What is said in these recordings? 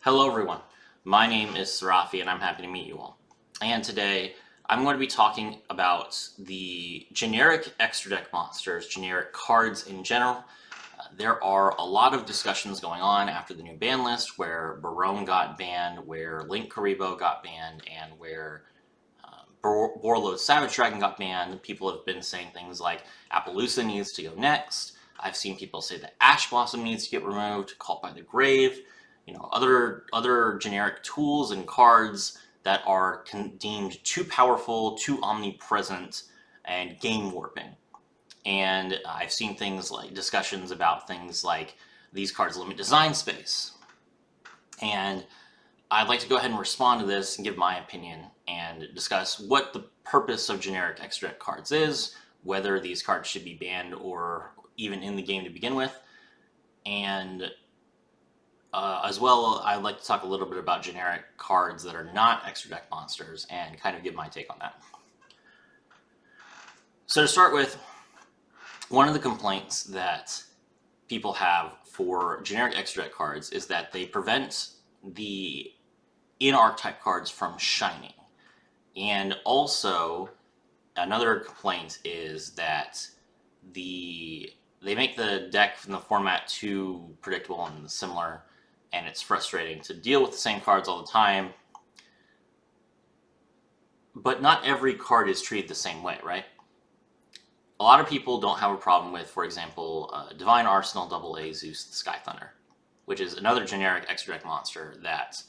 Hello everyone, my name is Sarafi and I'm happy to meet you all. And today I'm going to be talking about the generic extra deck monsters, generic cards in general. There are a lot of discussions going on after the new ban list where Barone got banned, where Link Karibo got banned, and where Borlo's Savage Dragon got banned. People have been saying things like Appaloosa needs to go next. I've seen people say that Ash Blossom needs to get removed, Cult by the Grave, other generic tools and cards that are deemed too powerful, too omnipresent, and game warping. And I've seen things like discussions about things like these cards limit design space. And I'd like to go ahead and respond to this and give my opinion and discuss what the purpose of generic extra deck cards is, whether these cards should be banned or even in the game to begin with, and as well, I'd like to talk a little bit about generic cards that are not extra deck monsters and kind of give my take on that. So to start with, one of the complaints that people have for generic extra deck cards is that they prevent the in-archetype cards from shining. And also, another complaint is that they make the deck from the format too predictable and similar, and it's frustrating to deal with the same cards all the time. But not every card is treated the same way, right? A lot of people don't have a problem with, for example, Divine Arsenal AA Zeus the Sky Thunder, which is another generic extra deck monster that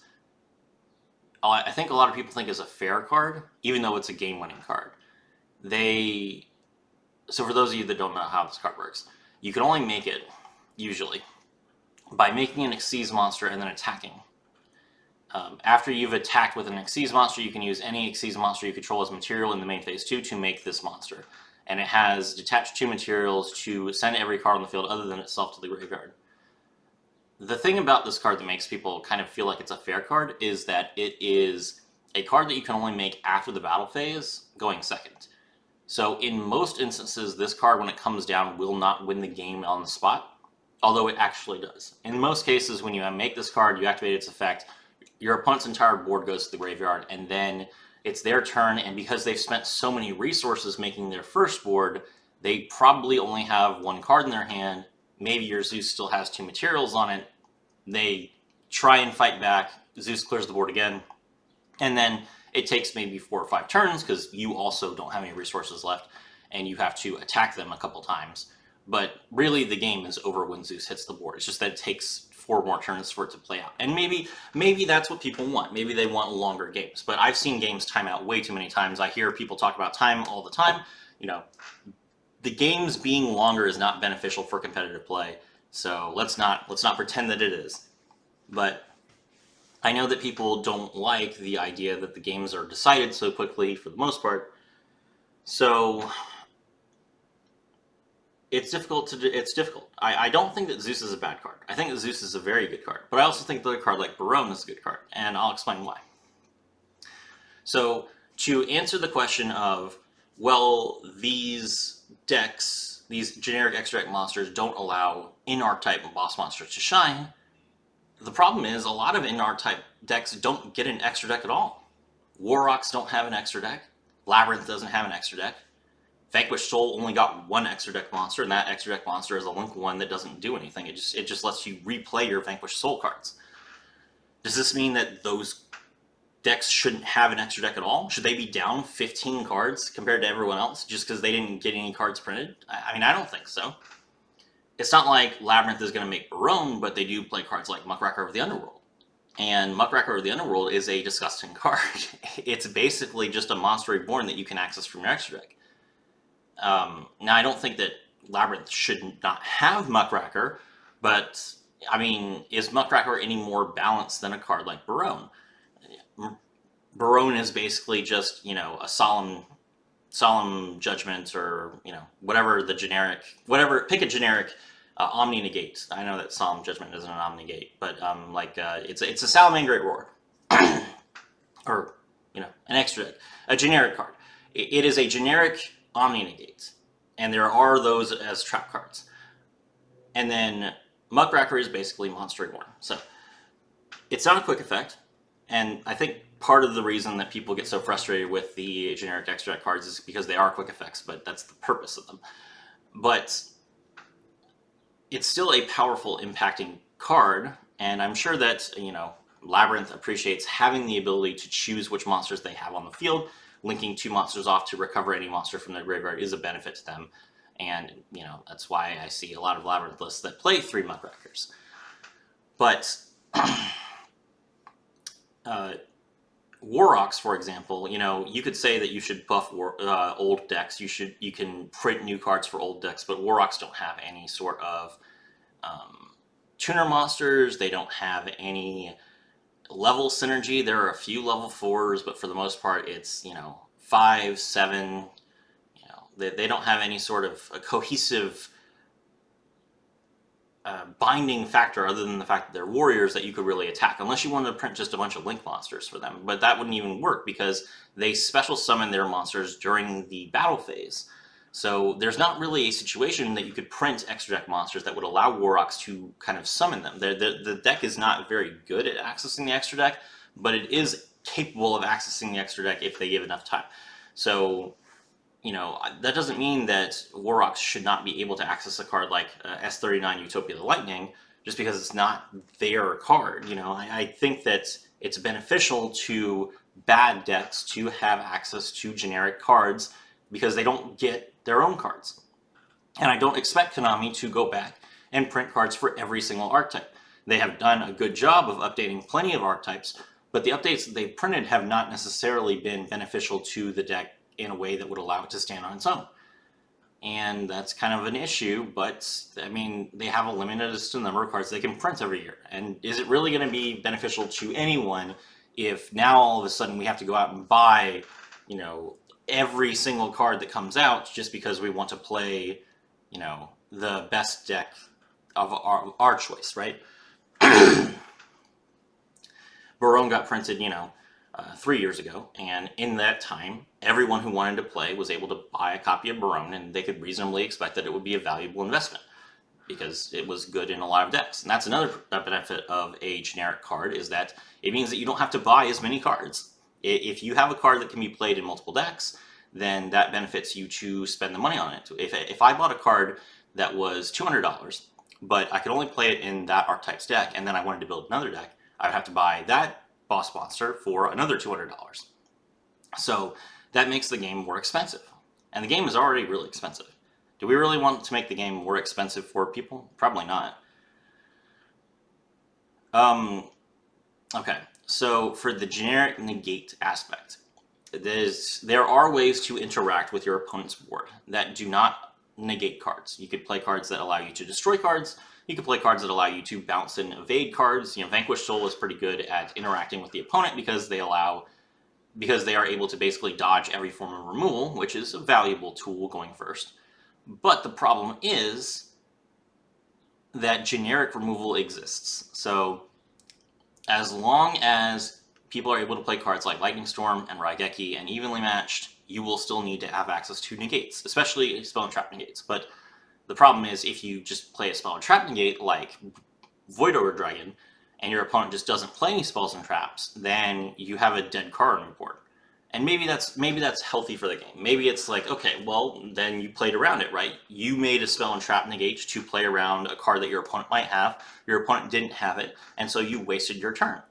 I think a lot of people think is a fair card, even though it's a game-winning card. So for those of you that don't know how this card works, you can only make it, usually, by making an Xyz monster and then attacking. After you've attacked with an Xyz monster, you can use any Xyz monster you control as material in the main phase 2 to make this monster. And it has detached 2 materials to send every card on the field other than itself to the graveyard. The thing about this card that makes people kind of feel like it's a fair card is that it is a card that you can only make after the battle phase, going second. So in most instances, this card, when it comes down, will not win the game on the spot, although it actually does. In most cases, when you make this card, you activate its effect, your opponent's entire board goes to the graveyard, and then it's their turn, and because they've spent so many resources making their first board, they probably only have 1 card in their hand. Maybe your Zeus still has 2 materials on it. They try and fight back, Zeus clears the board again, and then it takes maybe 4 or 5 turns because you also don't have any resources left, and you have to attack them a couple times. But really, the game is over when Zeus hits the board. It's just that it takes 4 more turns for it to play out. And maybe that's what people want. Maybe they want longer games. But I've seen games time out way too many times. I hear people talk about time all the time. The games being longer is not beneficial for competitive play. So let's not pretend that it is. But I know that people don't like the idea that the games are decided so quickly for the most part. So it's difficult. I don't think that Zeus is a bad card. I think that Zeus is a very good card. But I also think that a card like Barone is a good card. And I'll explain why. So to answer the question of, well, these decks, these generic extra deck monsters don't allow in-archetype and boss monsters to shine, the problem is a lot of in-archetype decks don't get an extra deck at all. Warrocks don't have an extra deck. Labrynth doesn't have an extra deck. Vanquish Soul only got 1 extra deck monster, and that extra deck monster is a Link 1 that doesn't do anything. It just lets you replay your Vanquish Soul cards. Does this mean that those decks shouldn't have an extra deck at all? Should they be down 15 cards compared to everyone else just because they didn't get any cards printed? I mean, I don't think so. It's not like Labrynth is going to make Barone, but they do play cards like Muckraker of the Underworld. And Muckraker of the Underworld is a disgusting card. It's basically just a monster reborn that you can access from your extra deck. Now, I don't think that Labrynth should not have Muckraker, but, I mean, is Muckraker any more balanced than a card like Barone? Barone is basically just, a solemn judgment, or, whatever the generic, pick a generic omni negate. I know that solemn judgment isn't an omni negate, but it's a Salamangreat Roar. Or, an extra deck, a generic card. It is a generic omni negate, and there are those as trap cards. And then Muckraker is basically Monster Reborn. So It's not a quick effect, and I think part of the reason that people get so frustrated with the generic extra deck cards is because they are quick effects, but that's the purpose of them. But it's still a powerful impacting card, and I'm sure that, you know, Labrynth appreciates having the ability to choose which monsters they have on the field. Linking 2 monsters off to recover any monster from their graveyard is a benefit to them, and, you know, that's why I see a lot of Labrynth lists that play 3 Muckrackers. But Warrocks, for example, you know, you could say that you should buff old decks. You can print new cards for old decks, but Warrocks don't have any sort of tuner monsters. They don't have any level synergy. There are a few level 4s, but for the most part, it's, you know, 5, 7. You know, they don't have any sort of a cohesive binding factor other than the fact that they're warriors that you could really attack, unless you wanted to print just a bunch of link monsters for them. But that wouldn't even work because they special summon their monsters during the battle phase. So there's not really a situation that you could print extra deck monsters that would allow Warrocks to kind of summon them. The deck is not very good at accessing the extra deck, but it is capable of accessing the extra deck if they give enough time. So, you know, that doesn't mean that Warrocks should not be able to access a card like S39 Utopia the Lightning just because it's not their card. You know, I think that it's beneficial to bad decks to have access to generic cards because they don't get their own cards. And I don't expect Konami to go back and print cards for every single archetype. They have done a good job of updating plenty of archetypes, but the updates that they've printed have not necessarily been beneficial to the deck in a way that would allow it to stand on its own. And that's kind of an issue, but I mean, they have a limited number of cards they can print every year. And is it really going to be beneficial to anyone if now all of a sudden we have to go out and buy, you know, every single card that comes out just because we want to play, you know, the best deck of our choice, right? Barone got printed, you know, 3 years ago, and in that time, everyone who wanted to play was able to buy a copy of Barone, and they could reasonably expect that it would be a valuable investment because it was good in a lot of decks. And that's another benefit of a generic card, is that it means that you don't have to buy as many cards. If you have a card that can be played in multiple decks, then that benefits you to spend the money on it. If I bought a card that was $200, but I could only play it in that archetype's deck, and then I wanted to build another deck, I'd have to buy that boss monster for another $200. So that makes the game more expensive. And the game is already really expensive. Do we really want to make the game more expensive for people? Probably not. Okay, so for the generic negate aspect, there are ways to interact with your opponent's board that do not negate cards. You could play cards that allow you to destroy cards. You can play cards that allow you to bounce and evade cards. You know, Vanquish Soul is pretty good at interacting with the opponent because they are able to basically dodge every form of removal, which is a valuable tool going first. But the problem is that generic removal exists. So as long as people are able to play cards like Lightning Storm and Raigeki and Evenly Matched, you will still need to have access to negates, especially spell and trap negates. But the problem is if you just play a spell and trap negate like Void Ogre Dragon, and your opponent just doesn't play any spells and traps, then you have a dead card on your board. And maybe that's healthy for the game. Maybe it's like, okay, well, then you played around it, right? You made a spell and trap negate to play around a card that your opponent might have. Your opponent didn't have it, and so you wasted your turn.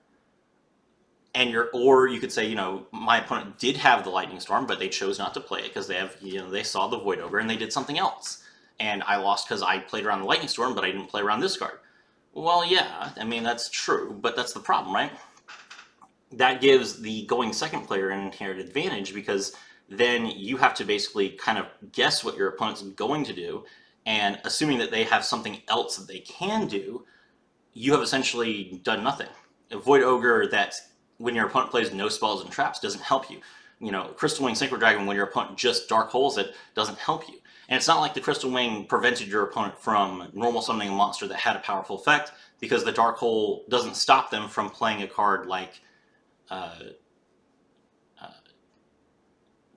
Or you could say, you know, my opponent did have the Lightning Storm, but they chose not to play it because they saw the Void Ogre and they did something else. And I lost because I played around the Lightning Storm, but I didn't play around this card. Well, yeah, I mean, that's true, but that's the problem, right? That gives the going second player an inherent advantage because then you have to basically kind of guess what your opponent's going to do, and assuming that they have something else that they can do, you have essentially done nothing. A Void Ogre that, when your opponent plays no spells and traps, doesn't help you. You know, Crystal Wing Synchro Dragon, when your opponent just Dark Holes it, doesn't help you. And it's not like the Crystal Wing prevented your opponent from normal summoning a monster that had a powerful effect, because the Dark Hole doesn't stop them from playing a card like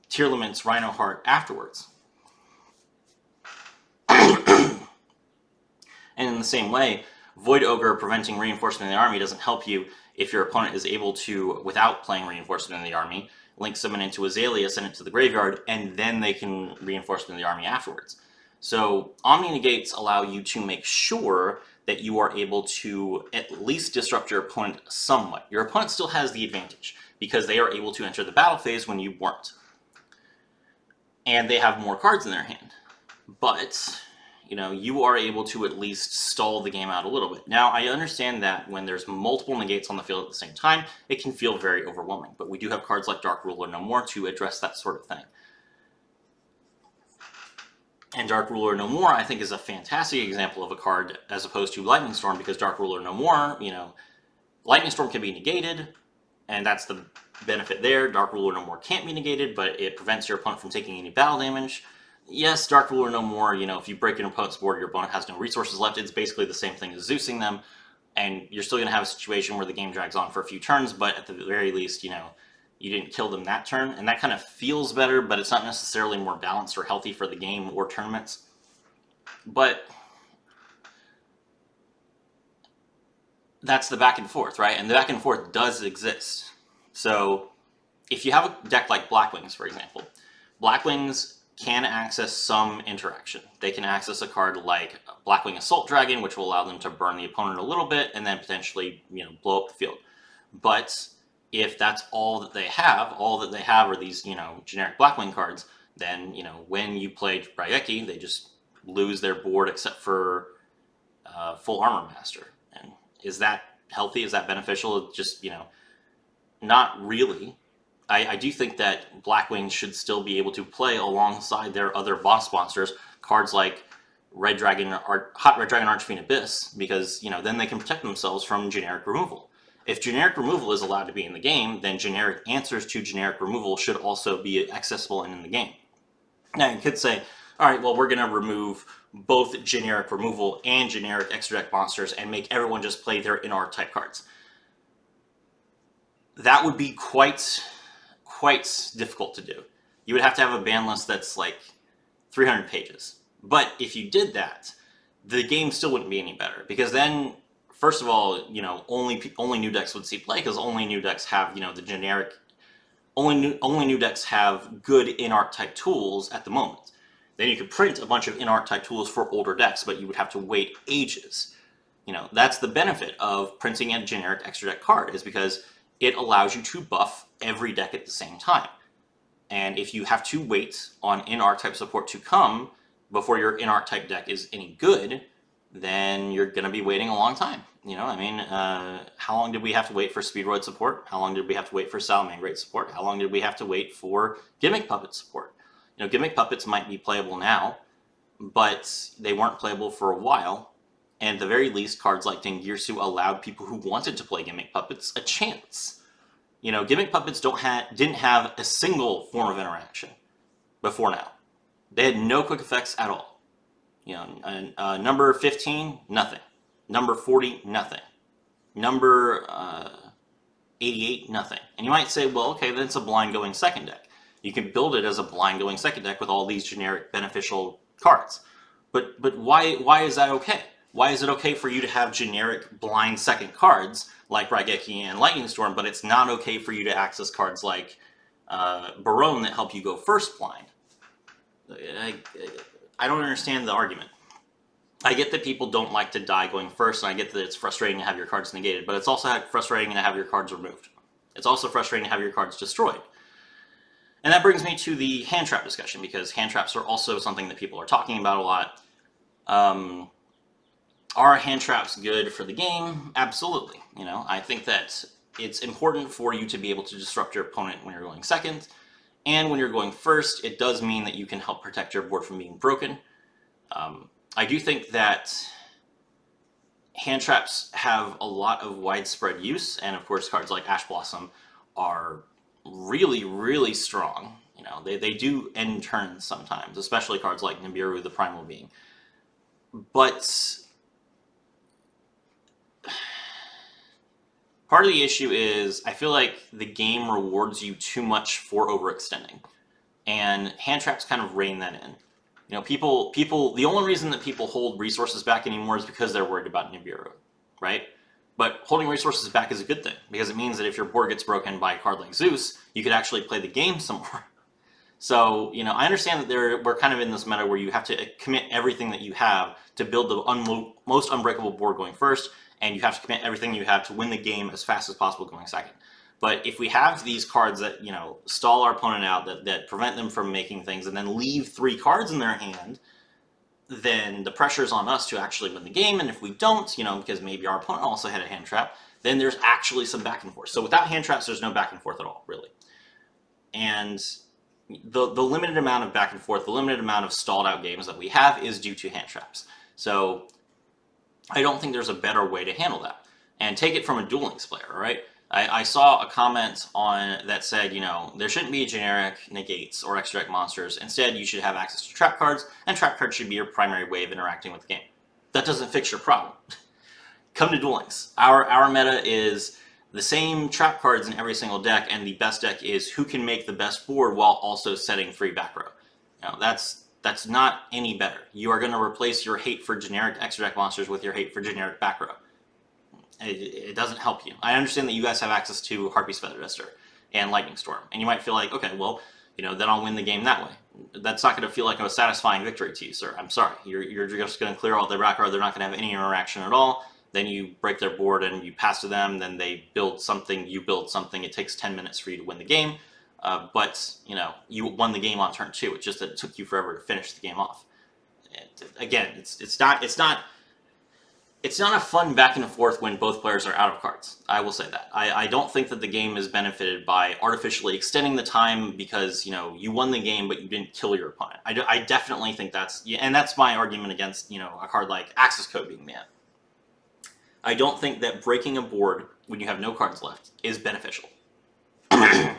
Tearlament's Rhino Heart afterwards. And in the same way, Void Ogre preventing reinforcement in the army doesn't help you if your opponent is able to, without playing Reinforcement in the Army, link summon into Azalea, send it to the graveyard, and then they can Reinforcement in the Army afterwards. So Omni Negates allow you to make sure that you are able to at least disrupt your opponent somewhat. Your opponent still has the advantage because they are able to enter the battle phase when you weren't. And they have more cards in their hand. But, you know, you are able to at least stall the game out a little bit. Now, I understand that when there's multiple negates on the field at the same time, it can feel very overwhelming. But we do have cards like Dark Ruler No More to address that sort of thing. And Dark Ruler No More, I think, is a fantastic example of a card as opposed to Lightning Storm, because Dark Ruler No More, you know, Lightning Storm can be negated, and that's the benefit there. Dark Ruler No More can't be negated, but it prevents your opponent from taking any battle damage. Yes, Dark Ruler No More, you know, if you break an opponent's board, your opponent has no resources left, it's basically the same thing as Zeusing them, and you're still going to have a situation where the game drags on for a few turns, but at the very least, you know, you didn't kill them that turn, and that kind of feels better, but it's not necessarily more balanced or healthy for the game or tournaments. But that's the back and forth, right? And the back and forth does exist. So if you have a deck like Blackwings, for example, Blackwings can access some interaction. They can access a card like Blackwing Assault Dragon, which will allow them to burn the opponent a little bit and then potentially, you know, blow up the field. But if that's all that they have are these, you know, generic Blackwing cards, then, you know, when you play Raigeki, they just lose their board except for Full Armor Master. And is that healthy? Is that beneficial? Just, you know, not really. I do think that Blackwing should still be able to play alongside their other boss monsters, cards like Red Dragon, Hot Red Dragon Archfiend Abyss, because, you know, then they can protect themselves from generic removal. If generic removal is allowed to be in the game, then generic answers to generic removal should also be accessible and in the game. Now, you could say, all right, well, we're going to remove both generic removal and generic extra deck monsters and make everyone just play their in-archetype cards. That would be quite difficult to do. You would have to have a ban list that's like 300 pages. But if you did that, the game still wouldn't be any better, because then, first of all, you know, only new decks would see play, because only new decks have, you know, the generic, only new decks have good in-archetype tools at the moment. Then you could print a bunch of in-archetype tools for older decks, but you would have to wait ages. You know, that's the benefit of printing a generic extra deck card, is because it allows you to buff every deck at the same time. And if you have to wait on in-archetype support to come before your in-archetype deck is any good, then you're going to be waiting a long time. You know, I mean, how long did we have to wait for Speedroid support? How long did we have to wait for Salamangreat support? How long did we have to wait for Gimmick Puppet support? You know, Gimmick Puppets might be playable now, but they weren't playable for a while. And at the very least, cards like Dengirsu allowed people who wanted to play Gimmick Puppets a chance. You know, Gimmick Puppets didn't have a single form of interaction before now. They had no quick effects at all. You know, number 15, nothing. Number 40, nothing. Number 88, nothing. And you might say, well, okay, then it's a blind going second deck. You can build it as a blind going second deck with all these generic beneficial cards. But why is that okay? Why is it okay for you to have generic blind second cards like Raigeki and Lightning Storm, but it's not okay for you to access cards like Barone that help you go first blind? I don't understand the argument. I get that people don't like to die going first, and I get that it's frustrating to have your cards negated, but it's also frustrating to have your cards removed. It's also frustrating to have your cards destroyed. And that brings me to the hand trap discussion, because hand traps are also something that people are talking about a lot. Are hand traps good for the game? Absolutely. You know, I think that it's important for you to be able to disrupt your opponent when you're going second, and when you're going first, it does mean that you can help protect your board from being broken. I do think that hand traps have a lot of widespread use, and of course cards like Ash Blossom are really, really strong. You know, they do end turns sometimes, especially cards like Nibiru, the Primal Being. But part of the issue is I feel like the game rewards you too much for overextending, and hand traps kind of rein that in. You know, people, the only reason that people hold resources back anymore is because they're worried about Nibiru, right? But holding resources back is a good thing, because it means that if your board gets broken by a card like Zeus, you could actually play the game some more. So, you know, I understand that we're kind of in this meta where you have to commit everything that you have to build the most unbreakable board going first, and you have to commit everything you have to win the game as fast as possible going second. But if we have these cards that, you know, stall our opponent out, that prevent them from making things, and then leave 3 cards in their hand, then the pressure's on us to actually win the game. And if we don't, you know, because maybe our opponent also had a hand trap, then there's actually some back and forth. So without hand traps, there's no back and forth at all, really. And the limited amount of back and forth, the limited amount of stalled out games that we have is due to hand traps. So I don't think there's a better way to handle that. And take it from a Duel Links player, right? I saw a comment on that said, you know, there shouldn't be generic negates or extra deck monsters. Instead, you should have access to trap cards, and trap cards should be your primary way of interacting with the game. That doesn't fix your problem. Come to Duel Links. Our meta is the same trap cards in every single deck, and the best deck is who can make the best board while also setting 3 back row. Now, that's not any better. You are going to replace your hate for generic extra deck monsters with your hate for generic back row. It doesn't help you. I understand that you guys have access to Harpy's Feather Duster and Lightning Storm, and you might feel like, okay, well, you know, then I'll win the game that way. That's not going to feel like a satisfying victory to you, sir. I'm sorry. You're just going to clear out their back row. They're not going to have any interaction at all. Then you break their board and you pass to them. Then they build something. You build something. It takes 10 minutes for you to win the game. But, you know, you won the game on turn 2. It's just that it took you forever to finish the game off. Again, it's not a fun back and forth when both players are out of cards. I will say that. I don't think that the game is benefited by artificially extending the time because, you know, you won the game but you didn't kill your opponent. I definitely think that's, and that's my argument against, you know, a card like Access Code being banned. I don't think that breaking a board when you have no cards left is beneficial. I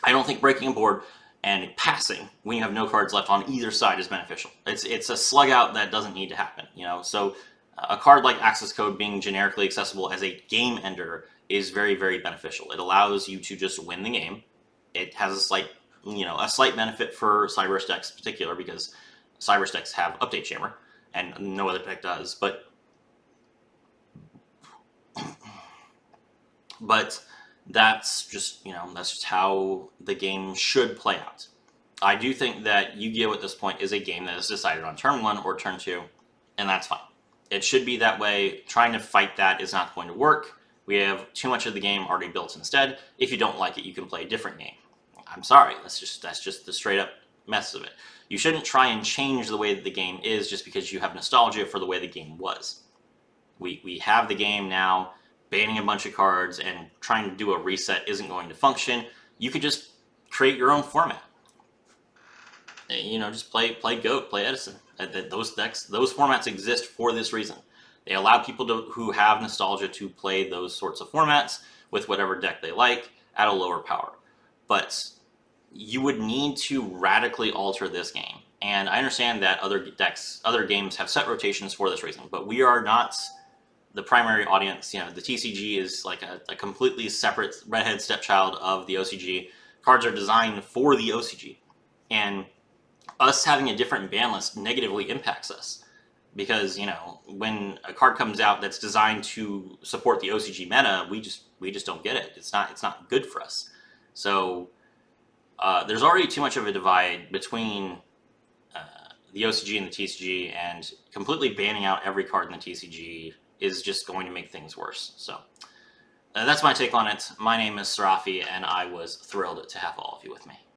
don't think breaking a board and passing when you have no cards left on either side is beneficial. It's a slug out that doesn't need to happen, you know. So a card like Access Code being generically accessible as a game ender is very, very beneficial. It allows you to just win the game. It has a slight benefit for Cyberse decks in particular, because Cyberse decks have Update Chamber and no other deck does, but that's just, you know, that's just how the game should play out. I do think that Yu-Gi-Oh! At this point is a game that is decided on turn 1 or turn 2, and that's fine. It should be that way. Trying to fight that is not going to work. We have too much of the game already built instead. If you don't like it, you can play a different game. I'm sorry, that's just the straight up mess of it. You shouldn't try and change the way that the game is just because you have nostalgia for the way the game was. We have the game now. Banning a bunch of cards and trying to do a reset isn't going to function. You could just create your own format. You know, just play Goat, play Edison. Those decks, those formats exist for this reason. They allow people who have nostalgia to play those sorts of formats with whatever deck they like at a lower power. But you would need to radically alter this game. And I understand that other games have set rotations for this reason, but we are not the primary audience. You know, the TCG is like a completely separate redhead stepchild of the OCG. Cards are designed for the OCG. And us having a different ban list negatively impacts us. Because, you know, when a card comes out that's designed to support the OCG meta, we just don't get it. It's not good for us. So there's already too much of a divide between the OCG and the TCG, and completely banning out every card in the TCG is just going to make things worse. So that's my take on it. My name is Sarafi, and I was thrilled to have all of you with me.